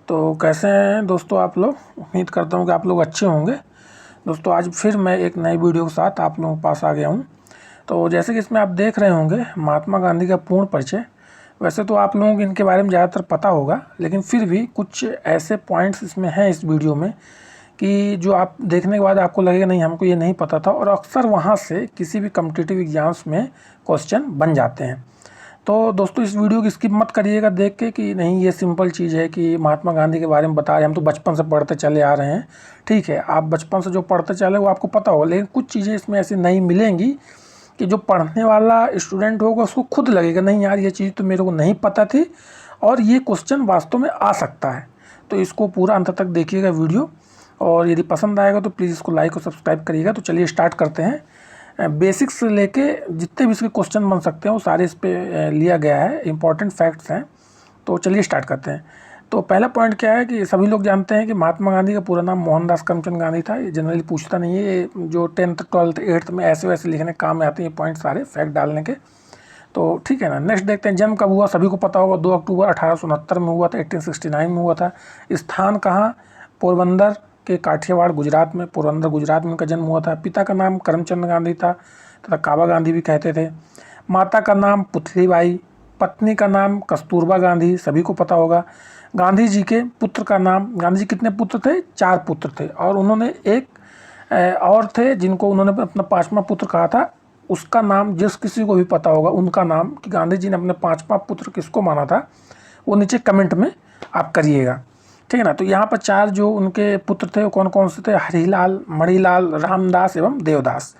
तो कैसे हैं दोस्तों आप लोग। उम्मीद करता हूँ कि आप लोग अच्छे होंगे। दोस्तों आज फिर मैं एक नई वीडियो के साथ आप लोगों के पास आ गया हूँ। तो जैसे कि इसमें आप देख रहे होंगे महात्मा गांधी का पूर्ण परिचय। वैसे तो आप लोगों को इनके बारे में ज़्यादातर पता होगा, लेकिन फिर भी कुछ ऐसे पॉइंट्स इसमें हैं इस वीडियो में कि जो आप देखने के बाद आपको लगेगा नहीं हमको ये नहीं पता था, और अक्सर वहाँ से किसी भी कॉम्पिटिटिव एग्जाम्स में क्वेश्चन बन जाते हैं। तो दोस्तों इस वीडियो की स्किप मत करिएगा देख के कि नहीं ये सिंपल चीज़ है कि महात्मा गांधी के बारे में बता रहे हैं, हम तो बचपन से पढ़ते चले आ रहे हैं। ठीक है, आप बचपन से जो पढ़ते चले वो आपको पता होगा, लेकिन कुछ चीज़ें इसमें ऐसी नहीं मिलेंगी कि जो पढ़ने वाला स्टूडेंट होगा उसको खुद लगेगा नहीं यार ये चीज़ तो मेरे को नहीं पता थी और ये क्वेश्चन वास्तव में आ सकता है। तो इसको पूरा अंत तक देखिएगा वीडियो, और यदि पसंद आएगा तो प्लीज़ इसको लाइक और सब्सक्राइब करिएगा। तो चलिए स्टार्ट करते हैं। बेसिक्स से लेके जितने भी इसके क्वेश्चन बन सकते हैं वो सारे इस पे लिया गया है, इंपॉर्टेंट फैक्ट्स हैं। तो चलिए स्टार्ट करते हैं। तो पहला पॉइंट क्या है कि सभी लोग जानते हैं कि महात्मा गांधी का पूरा नाम मोहनदास करमचंद गांधी था। ये जनरली पूछता नहीं है, ये जो 10th 12th 8th में ऐसे वैसे लिखने काम में आते हैं ये पॉइंट सारे फैक्ट डालने के। तो ठीक है ना, नेक्स्ट देखते हैं। जन्म कब हुआ, सभी को पता होगा 2 अक्टूबर 1869 में हुआ था, 1869 में हुआ था। स्थान कहाँ, पोरबंदर के काठियावाड़ गुजरात में, पोरबंदर गुजरात में उनका जन्म हुआ था। पिता का नाम करमचंद गांधी था तथा काबा गांधी भी कहते थे। माता का नाम पुतलीबाई, पत्नी का नाम कस्तूरबा गांधी, सभी को पता होगा। गांधी जी के पुत्र का नाम, गांधी जी कितने पुत्र थे, 4 पुत्र थे, और उन्होंने एक और थे जिनको उन्होंने अपना 5वां पुत्र कहा था। उसका नाम जिस किसी को भी पता होगा उनका नाम कि गांधी जी ने अपने 5वां पुत्र किसको माना था वो नीचे कमेंट में आप करिएगा। ठीक है ना। तो यहाँ पर 4 जो उनके पुत्र थे वो कौन कौन से थे, हरिलाल, मणिलाल, रामदास एवं देवदास।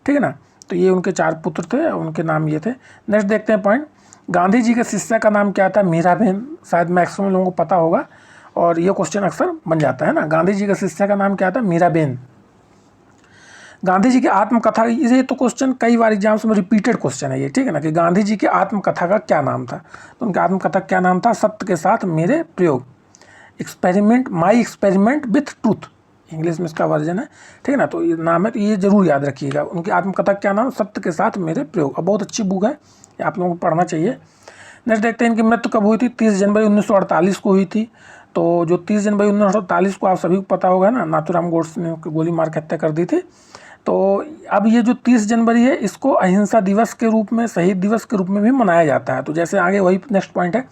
ठीक है ना। तो ये उनके 4 पुत्र थे, उनके नाम ये थे। नेक्स्ट देखते हैं पॉइंट। गांधी जी के शिष्या का नाम क्या था, मीराबेन। शायद मैक्सिमम लोगों को पता होगा और ये क्वेश्चन अक्सर बन जाता है ना। गांधी जी के शिष्या का नाम क्या था, मीराबेन। गांधी जी की आत्मकथा, ये तो क्वेश्चन कई बार एग्जाम्स में रिपीटेड क्वेश्चन है ये। ठीक है ना, कि गांधी जी की आत्मकथा का क्या नाम था। तो उनकी आत्मकथा क्या नाम था, सत्य के साथ मेरे प्रयोग, experiment, my experiment with truth, English में इसका वर्जन है। ठीक है ना। तो ये नाम है, तो ये जरूर याद रखिएगा। उनकी आत्मकथा क्या नाम, सत्य के साथ मेरे प्रयोग। अब बहुत अच्छी बुक है, ये आप लोगों को पढ़ना चाहिए। नेक्स्ट देखते हैं इनकी मृत्यु कब हुई थी, 30 जनवरी 1948 को हुई थी। तो जो 30 जनवरी 1948 को आप सभी को पता होगा ना, नाथूराम गोडसे ने गोली मार के हत्या कर दी थी। तो अब ये जो 30 जनवरी है इसको अहिंसा दिवस के रूप में, शहीद दिवस के रूप में भी मनाया जाता है। तो जैसे आगे वही नेक्स्ट पॉइंट है,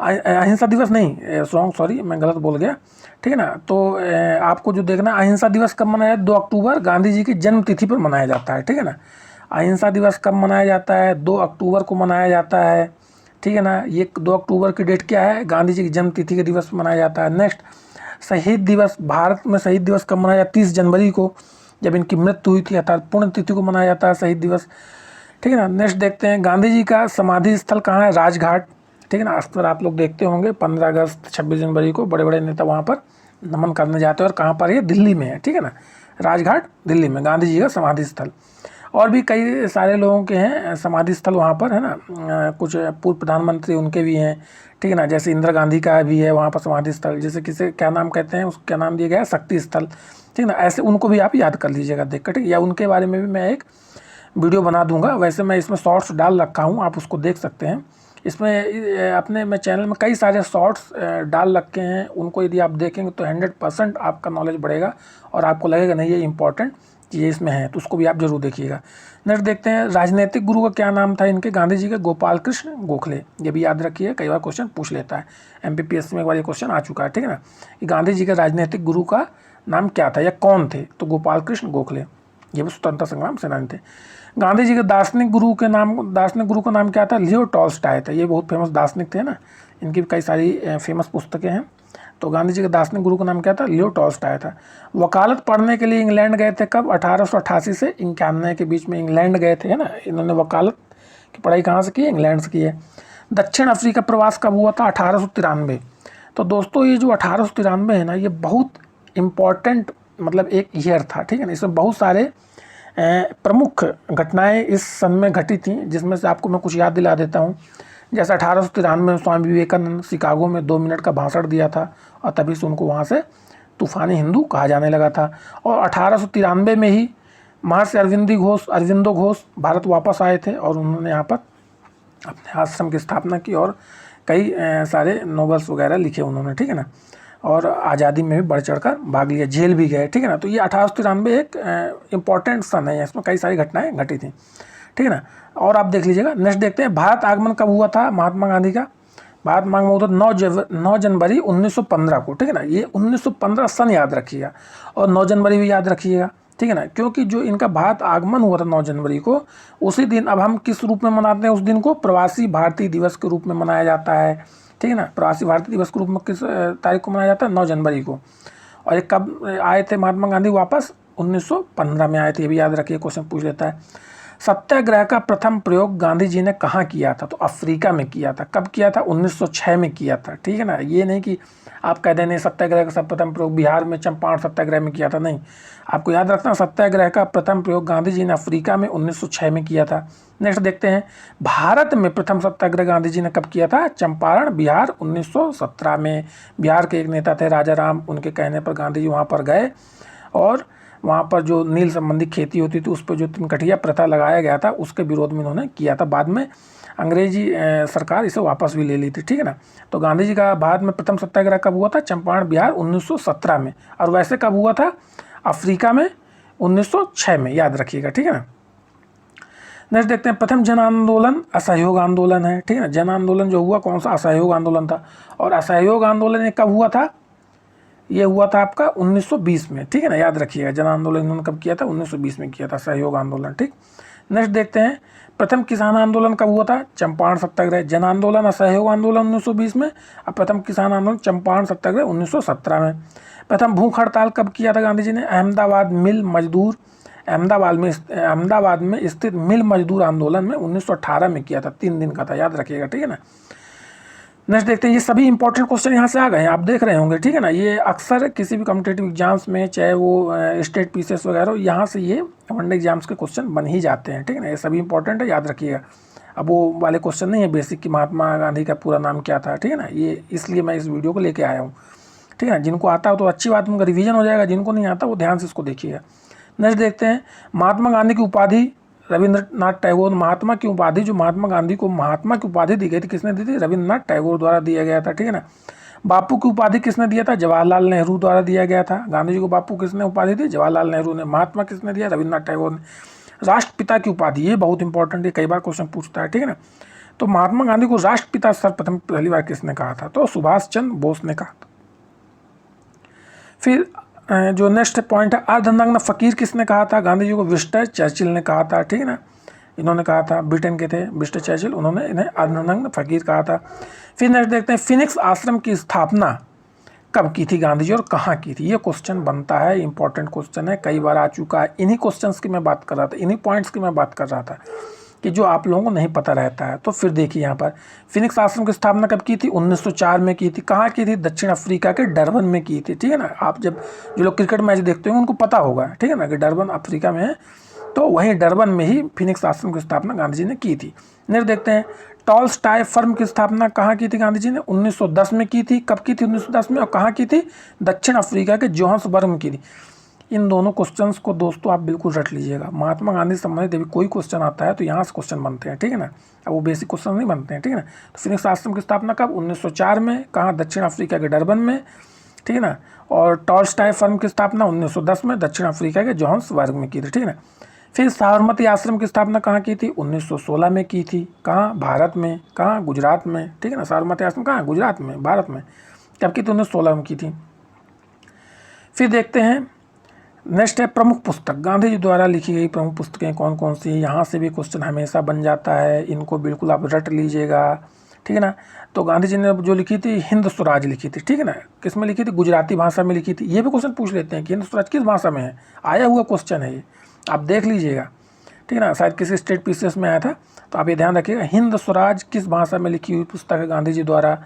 अहिंसा दिवस नहीं, सॉरी मैं गलत बोल गया। ठीक है ना। तो आपको जो देखना, अहिंसा दिवस कब मनाया, 2 अक्टूबर गांधी जी की जन्म तिथि पर मनाया जाता है। ठीक है ना। अहिंसा दिवस कब मनाया जाता है, 2 अक्टूबर को मनाया जाता है। ठीक है ना। ये 2 अक्टूबर की डेट क्या है, गांधी जी की जन्म तिथि के दिवस मनाया जाता है। नेक्स्ट शहीद दिवस, भारत में शहीद दिवस कब मनाया जाता है, 30 जनवरी को जब इनकी मृत्यु हुई थी, अर्थात पुण्य तिथि को मनाया जाता है शहीद दिवस। ठीक है ना। नेक्स्ट देखते हैं गांधी जी का समाधि स्थल कहाँ है, राजघाट। ठीक है ना। अक्सर आप लोग देखते होंगे 15 अगस्त 26 जनवरी को बड़े बड़े नेता वहाँ पर नमन करने जाते हैं, और कहाँ पर ये, दिल्ली में है। ठीक है ना, राजघाट दिल्ली में गांधी जी का समाधि स्थल। और भी कई सारे लोगों के हैं समाधि स्थल वहाँ पर, है ना। कुछ पूर्व प्रधानमंत्री उनके भी हैं। ठीक है ना, जैसे इंदिरा गांधी का भी है वहाँ पर समाधि स्थल, जैसे किसे क्या नाम कहते हैं, उसका नाम दिया गया है शक्ति स्थल। ठीक है ना, ऐसे उनको भी आप याद कर लीजिएगा देख कर। ठीक है, या उनके बारे में भी मैं एक वीडियो बना दूंगा। वैसे मैं इसमें शॉर्ट्स डाल रखा हूँ, आप उसको देख सकते हैं। इसमें अपने मैं चैनल में कई सारे शॉर्ट्स डाल रखे हैं, उनको यदि आप देखेंगे तो 100% आपका नॉलेज बढ़ेगा और आपको लगेगा नहीं ये इंपॉर्टेंट चीज़ें इसमें हैं, तो उसको भी आप जरूर देखिएगा। नेक्स्ट देखते हैं राजनीतिक गुरु का क्या नाम था इनके, गांधी जी के गोपाल कृष्ण गोखले। ये भी याद रखिए, कई बार क्वेश्चन पूछ लेता है, MPPSC में एक बार ये क्वेश्चन आ चुका है। ठीक है ना, कि गांधी जी के राजनीतिक गुरु का नाम क्या था या कौन थे, तो गोपाल कृष्ण गोखले, ये भी स्वतंत्रता संग्राम सेनानी थे। गांधी जी के दार्शनिक गुरु का नाम क्या था, लियो टॉल्स्टॉय था। ये बहुत फेमस दार्शनिक थे ना, इनकी भी कई सारी फेमस पुस्तकें हैं। तो गांधी जी के दार्शनिक गुरु का नाम क्या था, लियो टॉल्स्टॉय था। वकालत पढ़ने के लिए इंग्लैंड गए थे कब, 1888 से 91 के बीच में इंग्लैंड गए थे, है ना। इन्होंने वकालत की पढ़ाई कहाँ से की, इंग्लैंड से की है। दक्षिण अफ्रीका प्रवास कब हुआ था, 1893। तो दोस्तों ये जो 1893 है ना, ये बहुत इम्पॉर्टेंट मतलब एक ईयर था। ठीक है ना, इसमें बहुत सारे प्रमुख घटनाएं इस सन में घटी थी, जिसमें से आपको मैं कुछ याद दिला देता हूँ। जैसे 1893 में स्वामी विवेकानंद शिकागो में 2 मिनट का भाषण दिया था, और तभी से उनको वहाँ से तूफानी हिंदू कहा जाने लगा था। और 1893 में ही महर्षि अरविंदो घोष भारत वापस आए थे, और उन्होंने यहाँ पर अपने आश्रम की स्थापना की और कई सारे नॉवेल्स वगैरह लिखे उन्होंने, ठीक है ना, और आज़ादी में भी बढ़ चढ़ कर भाग लिया, जेल भी गए, ठीक है ना। तो ये 1893 एक इम्पॉर्टेंट सन है, इसमें कई सारी घटनाएं घटी थी, ठीक है ना। और आप देख लीजिएगा। नेक्स्ट देखते हैं, भारत आगमन कब हुआ था महात्मा गांधी का। भारत आगमन हुआ था 9 जनवरी 1915 को, ठीक है ना। ये 1915 सन याद रखिएगा और 9 जनवरी भी याद रखिएगा, ठीक है ना, क्योंकि जो इनका भारत आगमन हुआ था 9 जनवरी को, उसी दिन अब हम किस रूप में मनाते हैं, उस दिन को प्रवासी भारतीय दिवस के रूप में मनाया जाता है, ठीक है ना। प्रवासी भारतीय दिवस के रूप में किस तारीख को मनाया जाता है, 9 जनवरी को। और ये कब आए थे महात्मा गांधी वापस, 1915 में आए थे, ये भी याद रखिए, क्वेश्चन पूछ लेता है। सत्याग्रह का प्रथम प्रयोग गांधी जी ने कहाँ किया था, तो अफ्रीका में किया था। कब किया था, 1906 में किया था, ठीक है ना। ये नहीं कि आप कह दें सत्याग्रह का प्रथम प्रयोग बिहार में चंपारण सत्याग्रह में किया था, नहीं, आपको याद रखना सत्याग्रह का प्रथम प्रयोग गांधी जी ने अफ्रीका में 1906 में किया था। नेक्स्ट देखते हैं, भारत में प्रथम सत्याग्रह गांधी जी ने कब किया था, चंपारण बिहार 1917 में। बिहार के एक नेता थे राजा राम, उनके कहने पर गांधी जी वहाँ पर गए और वहाँ पर जो नील संबंधी खेती होती थी उस पर जो तिनकठिया प्रथा लगाया गया था उसके विरोध में उन्होंने किया था। बाद में अंग्रेजी सरकार इसे वापस भी ले ली थी, ठीक है ना। तो गांधी जी का भारत में प्रथम सत्याग्रह कब हुआ था, चंपारण बिहार 1917 में। और वैसे कब हुआ था, अफ्रीका में 1906 में, याद रखिएगा, ठीक है ना। नेक्स्ट देखते हैं, प्रथम जन आंदोलन असहयोग आंदोलन है, ठीक है ना। जन आंदोलन जो हुआ कौन सा, असहयोग आंदोलन था। और असहयोग आंदोलन ये कब हुआ था, ये हुआ था आपका 1920 में, ठीक है ना, याद रखिएगा। जन आंदोलन इन्होंने कब किया था, 1920 में किया था, सहयोग आंदोलन, ठीक। नेक्स्ट देखते हैं, प्रथम किसान आंदोलन कब हुआ था, चंपारण सत्याग्रह। जन आंदोलन असहयोग आंदोलन 1920 में, और प्रथम किसान आंदोलन चंपारण सत्याग्रह 1917 में। प्रथम भूख हड़ताल कब किया था गांधी जी ने, अहमदाबाद में स्थित मिल मजदूर आंदोलन में 1918 में किया था, 3 दिन का था, याद रखिएगा, ठीक है ना। नेक्स्ट देखते हैं, ये सभी इंपॉर्टेंट क्वेश्चन यहाँ से आ गए हैं, आप देख रहे होंगे, ठीक है ना। ये अक्सर किसी भी कॉम्पिटेटिव एग्जाम्स में, चाहे वो स्टेट पीसीएस वगैरह, यहाँ से ये वनडे एग्जाम्स के क्वेश्चन बन ही जाते हैं, ठीक है ना। ये सभी इंपॉर्टेंट है, याद रखिएगा। अब वो वाले क्वेश्चन नहीं है बेसिक कि महात्मा गांधी का पूरा नाम क्या था, ठीक है ना। ये इसलिए मैं इस वीडियो को लेके आया हूँ, ठीक है ना। जिनको आता हो तो अच्छी बात, उनका रिवीजन हो जाएगा, जिनको नहीं आता वो ध्यान से इसको देखिएगा। नेक्स्ट देखते हैं, महात्मा गांधी की उपाधि रविंद्रनाथ टैगोर। महात्मा की उपाधि, जो महात्मा गांधी को महात्मा की उपाधि दी गई थी, किसने दी थी, रविंद्रनाथ टैगोर द्वारा दिया गया था, ठीक है ना। बापू की उपाधि किसने दिया था, जवाहरलाल नेहरू द्वारा दिया गया था। गांधी जी को बापू किसने उपाधि दी, जवाहरलाल नेहरू ने। महात्मा किसने दिया, रविंद्रनाथ टैगोर ने। राष्ट्रपिता की उपाधि, ये बहुत इंपॉर्टेंट है, कई बार क्वेश्चन पूछता है, ठीक है ना। तो महात्मा गांधी को राष्ट्रपिता सर्वप्रथम पहली बार किसने कहा था, तो सुभाष चंद्र बोस ने कहा था। फिर जो नेक्स्ट पॉइंट है, अर्धनग्न फकीर किसने कहा था, गांधी जी को विंस्टन चर्चिल ने कहा था, ठीक है ना। इन्होंने कहा था, ब्रिटेन के थे विंस्टन चर्चिल, उन्होंने इन्हें अर्धनग्न फकीर कहा था। फिर नेक्स्ट देखते हैं, फिनिक्स आश्रम की स्थापना कब की थी गांधी जी और कहाँ की थी। ये क्वेश्चन बनता है, इंपॉर्टेंट क्वेश्चन है, कई बार आ चुका है। इन्हीं क्वेश्चंस की मैं बात कर रहा था, इन्हीं पॉइंट्स की मैं बात कर रहा था कि जो आप लोगों को नहीं पता रहता है। तो फिर देखिए यहाँ पर, फिनिक्स आश्रम की स्थापना कब की थी, 1904 में की थी। कहाँ की थी, दक्षिण अफ्रीका के डरबन में की थी, ठीक है ना। आप जब जो लोग क्रिकेट मैच देखते होंगे उनको पता होगा, ठीक है ना, कि डरबन अफ्रीका में है, तो वहीं डरबन में ही फिनिक्स आश्रम की स्थापना गांधी जी ने की थी। नेक्स्ट देखते हैं, टॉलस्टॉय फर्म की स्थापना कहाँ की थी गांधी जी ने, 1910 में की थी। कब की थी, 1910 में, और कहाँ की थी, दक्षिण अफ्रीका के जोहान्सबर्ग में की थी। इन दोनों क्वेश्चंस को दोस्तों आप बिल्कुल रट लीजिएगा। महात्मा गांधी से संबंधित यदि कोई क्वेश्चन आता है तो यहाँ से क्वेश्चन बनते हैं, ठीक है ना। अब वो बेसिक क्वेश्चन नहीं बनते हैं, ठीक है ना। तो फिनिक्स आश्रम की स्थापना कब, 1904 में, कहाँ, दक्षिण अफ्रीका के डरबन में, ठीक है ना। और टॉलस्टॉय फर्म की स्थापना 1910 में दक्षिण अफ्रीका के जोहान्सबर्ग में की थी, ठीक है ना। फिर साबरमती आश्रम की स्थापना कहाँ की थी, 1916 में की थी। कहाँ, भारत में, कहाँ, गुजरात में, ठीक है ना। साबरमती आश्रम कहाँ, गुजरात में, भारत में। कब की थी, 1916 में की थी। फिर देखते हैं, नेक्स्ट है प्रमुख पुस्तक, गांधी जी द्वारा लिखी गई प्रमुख पुस्तकें कौन कौन सी। यहाँ से भी क्वेश्चन हमेशा बन जाता है, इनको बिल्कुल आप रट लीजिएगा, ठीक है ना। तो गांधी जी ने जो लिखी थी, हिंद स्वराज लिखी थी, ठीक है ना। किस में लिखी थी, गुजराती भाषा में लिखी थी। ये भी क्वेश्चन पूछ लेते हैं कि हिंद स्वराज किस भाषा में है, आया हुआ क्वेश्चन है ये, आप देख लीजिएगा, ठीक है ना। शायद किसी स्टेट पीसीएस में आया था, तो आप ये ध्यान रखिएगा, हिंद स्वराज किस भाषा में लिखी हुई पुस्तक है गांधी जी द्वारा,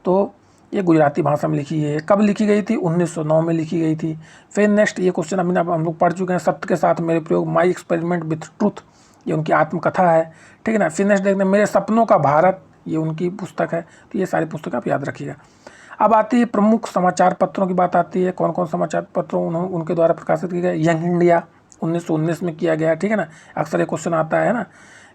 तो ये गुजराती भाषा में लिखी है। कब लिखी गई थी, 1909 में लिखी गई थी। फिर नेक्स्ट ये क्वेश्चन अभी हम लोग पढ़ चुके हैं, सत्य के साथ मेरे प्रयोग, माई एक्सपेरिमेंट विथ ट्रूथ, ये उनकी आत्मकथा है, ठीक है ना। फिर नेक्स्ट देखते हैं, मेरे सपनों का भारत, ये उनकी पुस्तक है। तो ये सारी पुस्तक आप याद रखिएगा। अब आती है प्रमुख समाचार पत्रों की बात आती है, कौन कौन समाचार पत्रों उनके द्वारा प्रकाशित किए गए। यंग इंडिया 1919 में किया गया, ठीक है ना। अक्सर ये क्वेश्चन आता है ना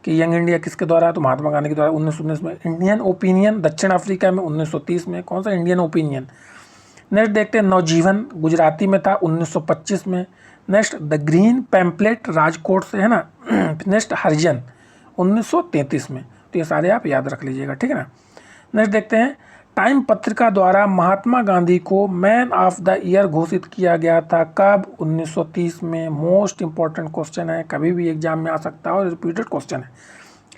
कि यंग इंडिया किसके द्वारा, तो महात्मा गांधी के द्वारा 1919 में। इंडियन ओपिनियन दक्षिण अफ्रीका में 1930 में। कौन सा इंडियन ओपिनियन। नेक्स्ट देखते हैं नवजीवन, गुजराती में था 1925 में। Next the green pamphlet Rajkot से है ना। नेक्स्ट हरिजन 1933 में। तो ये सारे आप याद रख लीजिएगा, ठीक है ना। नेक्स्ट देखते हैं टाइम पत्रिका द्वारा महात्मा गांधी को मैन ऑफ द ईयर घोषित किया गया था कब, 1930 में। मोस्ट इंपॉर्टेंट क्वेश्चन है, कभी भी एग्जाम में आ सकता है और रिपीटेड क्वेश्चन है,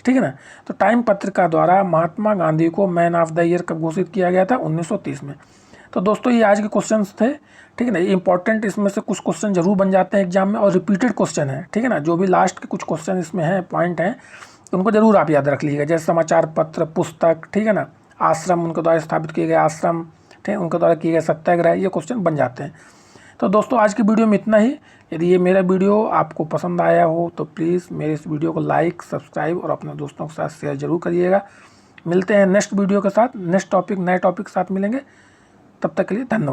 ठीक है ना। तो टाइम पत्रिका द्वारा महात्मा गांधी को मैन ऑफ द ईयर कब घोषित किया गया था, 1930 में। तो दोस्तों ये आज के क्वेश्चंस थे, ठीक है ना। ये इंपॉर्टेंट, इसमें से कुछ क्वेश्चन जरूर बन जाते हैं एग्जाम में और रिपीटेड क्वेश्चन है, ठीक है ना। जो भी लास्ट के कुछ क्वेश्चन इसमें हैं, पॉइंट हैं, उनको जरूर आप याद रख लीजिएगा। जैसे समाचार पत्र, पुस्तक, ठीक है ना, आश्रम, उनके द्वारा स्थापित किए गए आश्रम, ठीक है, उनके द्वारा किए गए सत्याग्रह, ये क्वेश्चन बन जाते हैं। तो दोस्तों आज की वीडियो में इतना ही। यदि ये मेरा वीडियो आपको पसंद आया हो तो प्लीज़ मेरे इस वीडियो को लाइक, सब्सक्राइब और अपने दोस्तों के साथ शेयर जरूर करिएगा। मिलते हैं नेक्स्ट वीडियो के साथ, नेक्स्ट टॉपिक, नए टॉपिक के साथ मिलेंगे। तब तक के लिए धन्यवाद।